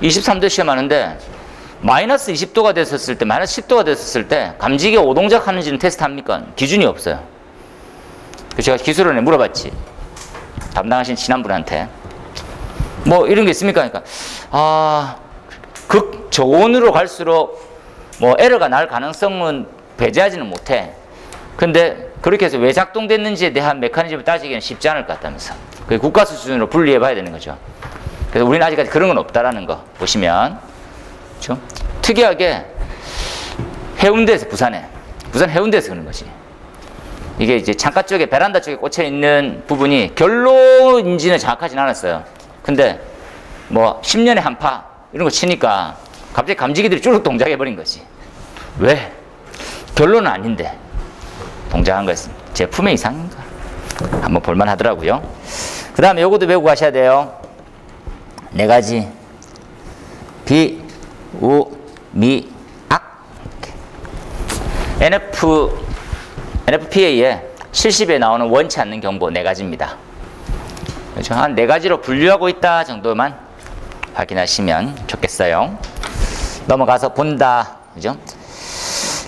23도 시험하는데 마이너스 20도가 됐었을 때, 마이너스 10도가 됐었을 때 감지기가 오동작 하는지는 테스트 합니까? 기준이 없어요. 제가 기술원에 물어봤지. 담당하신 지난분한테. 뭐 이런 게 있습니까? 그러니까 극저온으로 갈수록 뭐 에러가 날 가능성은 배제하지는 못해. 근데 그렇게 해서 왜 작동됐는지에 대한 메커니즘을 따지기는 쉽지 않을 것 같다면서. 그 국가 수준으로 분리해 봐야 되는 거죠. 그래서 우리는 아직까지 그런 건 없다라는 거 보시면, 그렇죠? 특이하게 해운대에서, 부산 해운대에서 그런 거지. 이게 이제 창가 쪽에, 베란다 쪽에 꽂혀 있는 부분이 결로인지는 정확하진 않았어요. 근데 뭐 10년에 한 파 이런 거 치니까 갑자기 감지기들이 쭈룩 동작해 버린 거지. 왜? 결로는 아닌데 동작한 거였습니다. 제품의 이상인가? 한번 볼만 하더라고요. 그 다음에 요것도 외우고 가셔야 돼요. 4가지. 비, 우, 미, 악. NFPA에 70에 나오는 원치 않는 경보 4가지입니다. 그렇죠? 한 4가지로 분류하고 있다 정도만 확인하시면 좋겠어요. 넘어가서 본다. 그죠?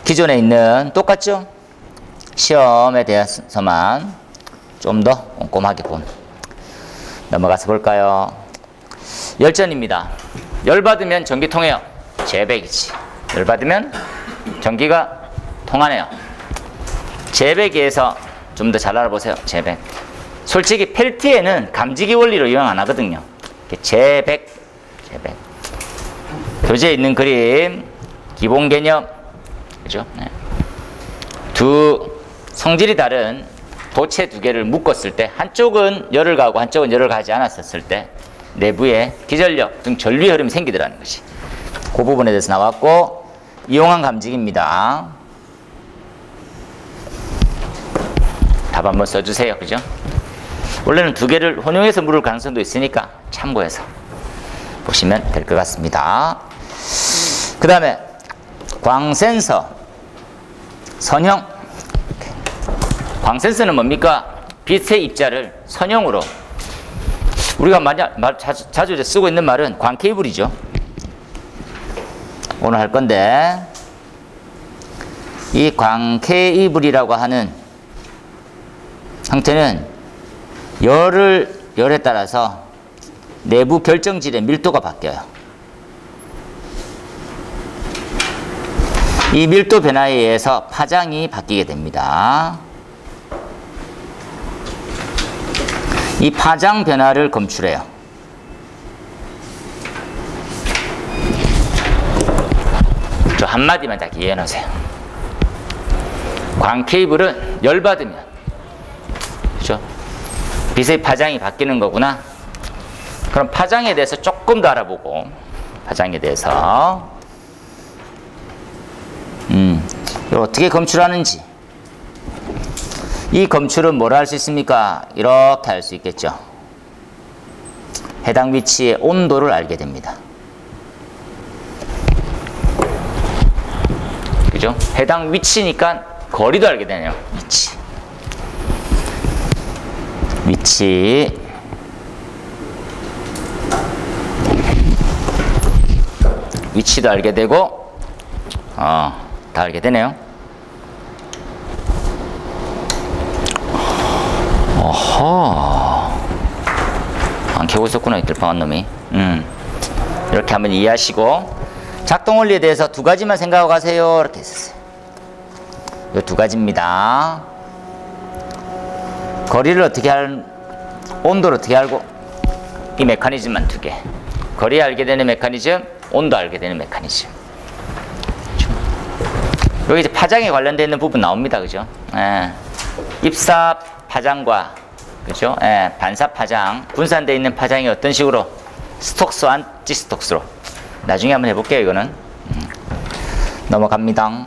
기존에 있는 똑같죠? 시험에 대해서만 좀 더 꼼꼼하게 본. 넘어가서 볼까요? 열전입니다. 열받으면 전기 통해요. 재배기지. 열받으면 전기가 통하네요. 재배기에서 좀 더 잘 알아보세요. 재배. 솔직히 펠티에는 감지기 원리로 이용 안 하거든요. 재배. 교재에 있는 그림, 기본 개념, 그죠? 네. 두 성질이 다른 도체 2개를 묶었을 때 한쪽은 열을 가고 한쪽은 열을 가지 않았었을 때 내부에 기전력 등 전류의 흐름이 생기더라는 것이. 그 부분에 대해서 나왔고, 이용한 감지기입니다. 답 한번 써주세요. 그죠? 원래는 2개를 혼용해서 물을 가능성도 있으니까 참고해서 보시면 될 것 같습니다. 그 다음에 광센서, 선형. 광센서는 뭡니까? 빛의 입자를 선형으로, 우리가 자주 이제 쓰고 있는 말은 광케이블이죠. 오늘 할 건데, 이 광케이블이라고 하는 형태는 열에 따라서 내부 결정질의 밀도가 바뀌어요. 이 밀도 변화에 의해서 파장이 바뀌게 됩니다. 이 파장 변화를 검출해요. 저 한마디만 딱 이해해 놓으세요. 광케이블은 열받으면, 그죠? 빛의 파장이 바뀌는 거구나. 그럼 파장에 대해서 조금 더 알아보고, 파장에 대해서 이걸 어떻게 검출하는지. 이 검출은 뭐라 할 수 있습니까? 이렇게 할 수 있겠죠. 해당 위치의 온도를 알게 됩니다. 그죠? 해당 위치니까 거리도 알게 되네요. 위치도 알게 되고, 다 알게 되네요. 어허. 안 켜고 있었구나, 이들 방한 놈이. 이렇게 한번 이해하시고, 작동 원리에 대해서 2가지만 생각하고 가세요. 이렇게 했었어요. 이 2가지입니다. 거리를 어떻게 온도를 어떻게 알고, 이 메커니즘만 2개. 거리 알게 되는 메커니즘, 온도 알게 되는 메커니즘. 여기 이제 파장에 관련되어 있는 부분 나옵니다. 그죠? 예. 입사 파장과, 그죠? 예. 반사 파장, 분산되어 있는 파장이 어떤 식으로, 스톡스, 안티 스톡스로. 나중에 한번 해볼게요, 이거는. 넘어갑니다.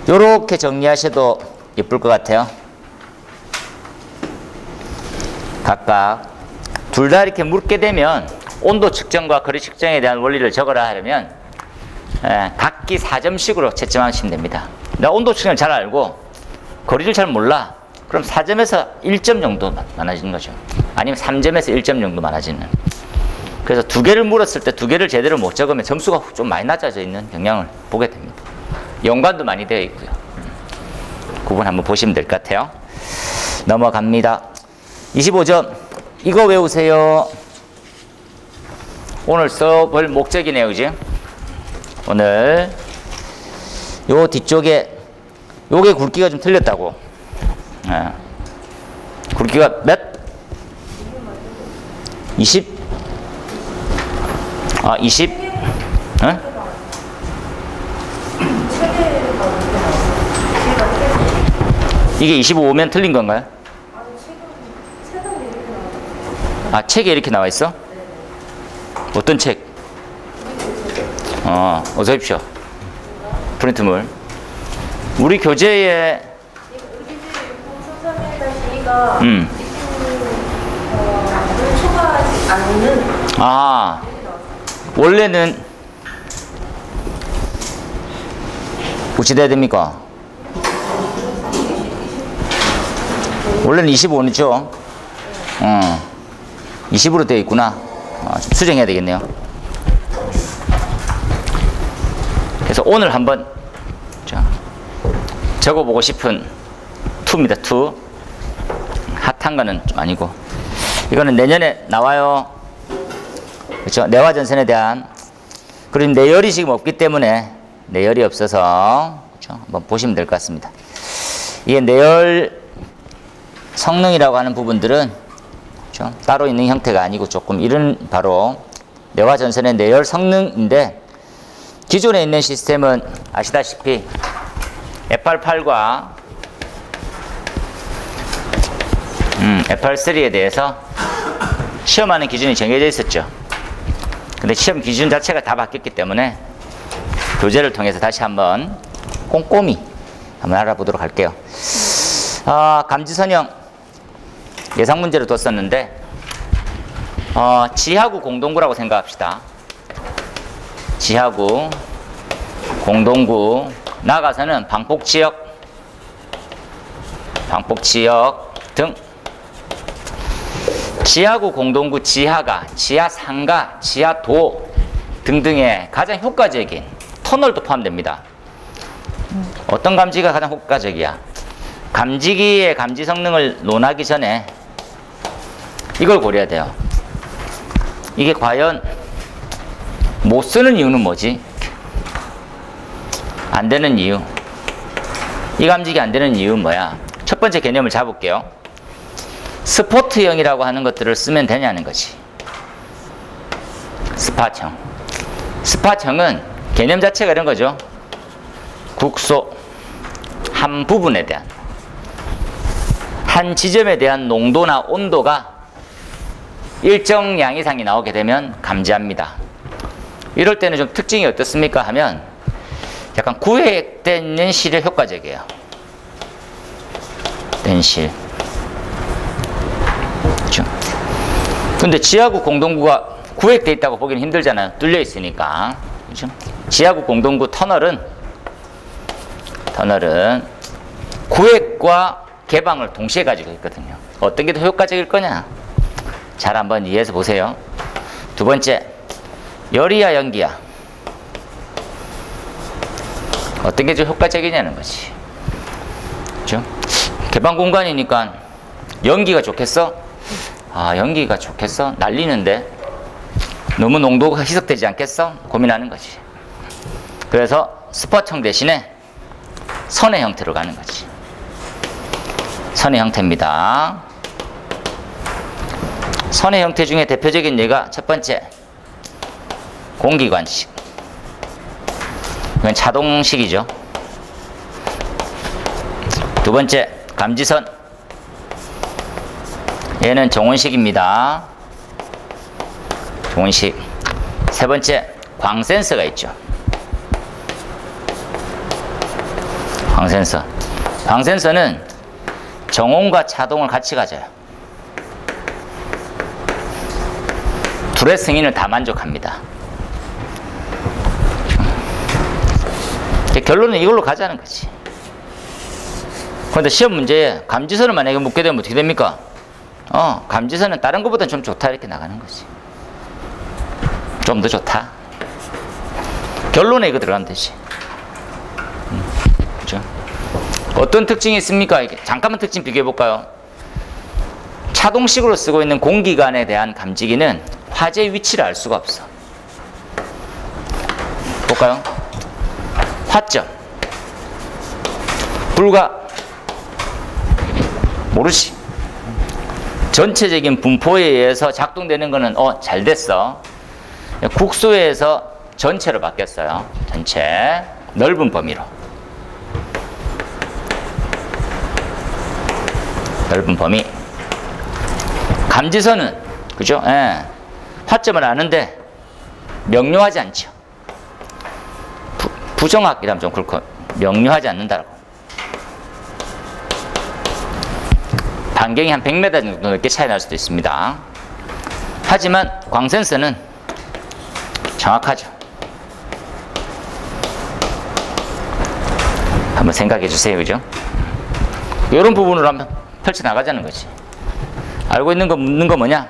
요렇게 정리하셔도 예쁠 것 같아요. 각각 둘 다 이렇게 묶게 되면 온도 측정과 거리 측정에 대한 원리를 적어라 하려면 각기 4점씩으로 채점하시면 됩니다. 내가 온도 측정을 잘 알고 거리를 잘 몰라. 그럼 4점에서 1점 정도 많아지는 거죠. 아니면 3점에서 1점 정도 많아지는. 그래서 2개를 물었을 때 2개를 제대로 못 적으면 점수가 좀 많이 낮아져 있는 경향을 보게 됩니다. 연관도 많이 되어 있고요. 그 부분 한번 보시면 될 것 같아요. 넘어갑니다. 25점. 이거 외우세요. 오늘 써볼 목적이네요. 그지? 오늘 요 뒤쪽에 요게 굵기가 좀 틀렸다고. 굵기가 몇? 20? 20? 응? 이게 25면 틀린 건가요? 책에 이렇게 나와 있어? 어떤 책? 어서 오십시오. 프린트물. 우리 교재에 초과하지 않는. 우치돼야 됩니까? 원래는 25죠? 20으로 되어 있구나. 좀 수정해야 되겠네요. 그래서 오늘 한번 적어보고 싶은 2입니다. 2. 핫한 거는 좀 아니고. 이거는 내년에 나와요. 그렇죠? 내화 전선에 대한. 그리고 내열이 지금 없기 때문에 내열이 없어서 그렇죠? 한번 보시면 될 것 같습니다. 이게 내열 성능이라고 하는 부분들은 그렇죠? 따로 있는 형태가 아니고 조금 이런 바로 내화 전선의 내열 성능인데 기존에 있는 시스템은 아시다시피 FR8과 FR3에 대해서 시험하는 기준이 정해져 있었죠. 근데 시험 기준 자체가 다 바뀌었기 때문에 교재를 통해서 다시 한번 꼼꼼히 한번 알아보도록 할게요. 감지선형 예상 문제로 뒀었는데 지하구 공동구라고 생각합시다. 지하구 공동구 나가서는 방폭지역 등 지하구 공동구 지하가 지하 상가 지하도 등등의 가장 효과적인 터널도 포함됩니다. 어떤 감지가 가장 효과적이야? 감지기의 감지 성능을 논하기 전에 이걸 고려해야 돼요. 이게 과연 못 쓰는 이유는 뭐지? 안 되는 이유. 이 감지기 안 되는 이유는 뭐야? 첫 번째 개념을 잡을게요. 스포트형이라고 하는 것들을 쓰면 되냐는 거지. 스팟형. 스팟형은 개념 자체가 이런 거죠. 국소 한 부분에 대한 한 지점에 대한 농도나 온도가 일정 양 이상이 나오게 되면 감지합니다. 이럴 때는 좀 특징이 어떻습니까 하면 약간 구획되는 실에 효과적이에요. 된 실. 그렇죠? 근데 지하구 공동구가 구획되어 있다고 보기는 힘들잖아요. 뚫려 있으니까. 그렇죠? 지하구 공동구 터널은 구획과 개방을 동시에 가지고 있거든요. 어떤 게 더 효과적일 거냐? 잘 한번 이해해서 보세요. 두 번째, 열이야 연기야? 어떤 게 좀 효과적이냐는 거지. 그렇죠? 개방 공간이니까 연기가 좋겠어? 연기가 좋겠어? 날리는데 너무 농도가 희석되지 않겠어? 고민하는 거지. 그래서 스팟형 대신에 선의 형태로 가는 거지. 선의 형태입니다. 선의 형태 중에 대표적인 예가 첫 번째, 공기관식. 이건 자동식이죠. 두 번째, 감지선. 얘는 정원식입니다. 정원식. 세 번째, 광센서가 있죠. 광센서. 광센서는 정온과 차동을 같이 가져요. 둘의 승인을 다 만족합니다. 결론은 이걸로 가자는 거지. 그런데 시험 문제에 감지선을 만약에 묻게 되면 어떻게 됩니까? 감지선은 다른 것보다 좀 좋다 이렇게 나가는 거지. 좀 더 좋다. 결론에 이거 들어가면 되지. 그렇죠? 어떤 특징이 있습니까? 잠깐만 특징 비교해 볼까요? 차동식으로 쓰고 있는 공기관에 대한 감지기는 화재 위치를 알 수가 없어. 볼까요? 화점. 불과 모르지. 전체적인 분포에 의해서 작동되는 거는 잘 됐어. 국소에서 전체로 바뀌었어요. 전체 넓은 범위로. 넓은 범위. 감지선은 그죠? 화점을 아는데 명료하지 않죠. 부정확이라면 좀 그렇고 명료하지 않는다고. 반경이 한 100m 정도 넓게 차이 날 수도 있습니다. 하지만 광센서는 정확하죠. 한번 생각해 주세요. 그죠? 이런 부분으로 한번 펼쳐나가자는 거지. 알고 있는 거 묻는 거 뭐냐?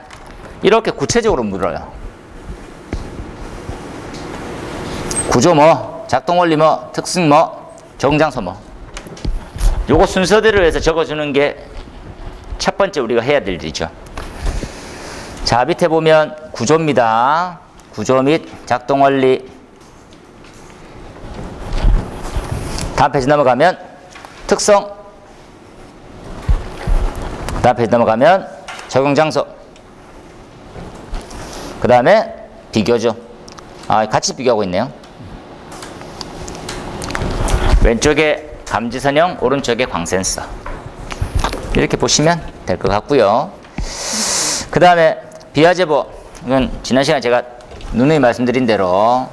이렇게 구체적으로 물어요. 구조 뭐, 작동 원리 뭐, 특성 뭐, 적응 장소 뭐. 요거 순서대로 해서 적어주는 게 첫 번째 우리가 해야 될 일이죠. 자, 밑에 보면 구조입니다. 구조 및 작동 원리. 다음 페이지 넘어가면 특성. 다음 페이지 넘어가면 적용 장소. 그 다음에 비교죠. 같이 비교하고 있네요. 왼쪽에 감지선형, 오른쪽에 광센서. 이렇게 보시면 될 것 같고요. 그 다음에 비하제보. 이건 지난 시간에 제가 누누이 말씀드린 대로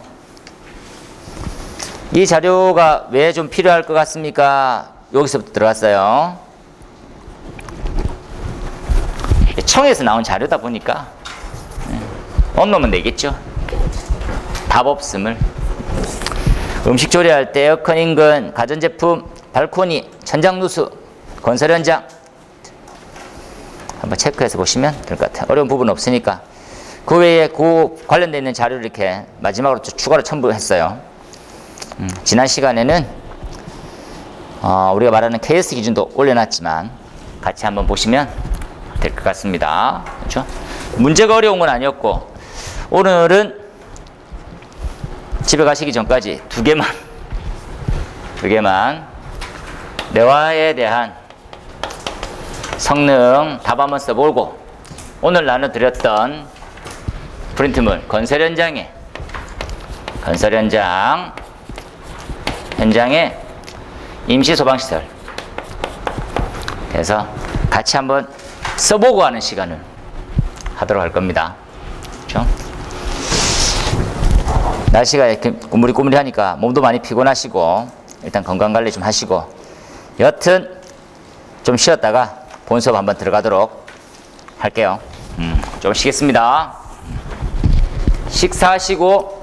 이 자료가 왜 좀 필요할 것 같습니까? 여기서부터 들어갔어요. 청에서 나온 자료다 보니까 언놈은 내겠죠. 답 없음을. 음식 조리할 때 에어컨 인근, 가전제품, 발코니, 천장 누수, 건설 현장 한번 체크해서 보시면 될 것 같아요. 어려운 부분 없으니까. 그 외에 그 관련되어 있는 자료를 이렇게 마지막으로 추가로 첨부했어요. 지난 시간에는 우리가 말하는 KS 기준도 올려놨지만 같이 한번 보시면 될 것 같습니다. 그렇죠? 문제가 어려운 건 아니었고 오늘은 집에 가시기 전까지 두 개만 내화에 대한 성능 답 한번 써보고 오늘 나눠드렸던 프린트물 건설 현장에 임시 소방시설 그래서 같이 한번 써보고 하는 시간을 하도록 할 겁니다. 그렇죠? 날씨가 이렇게 꾸물꾸물하니까 몸도 많이 피곤하시고 일단 건강관리 좀 하시고 여튼 좀 쉬었다가 본 수업 한번 들어가도록 할게요. 좀 쉬겠습니다. 식사하시고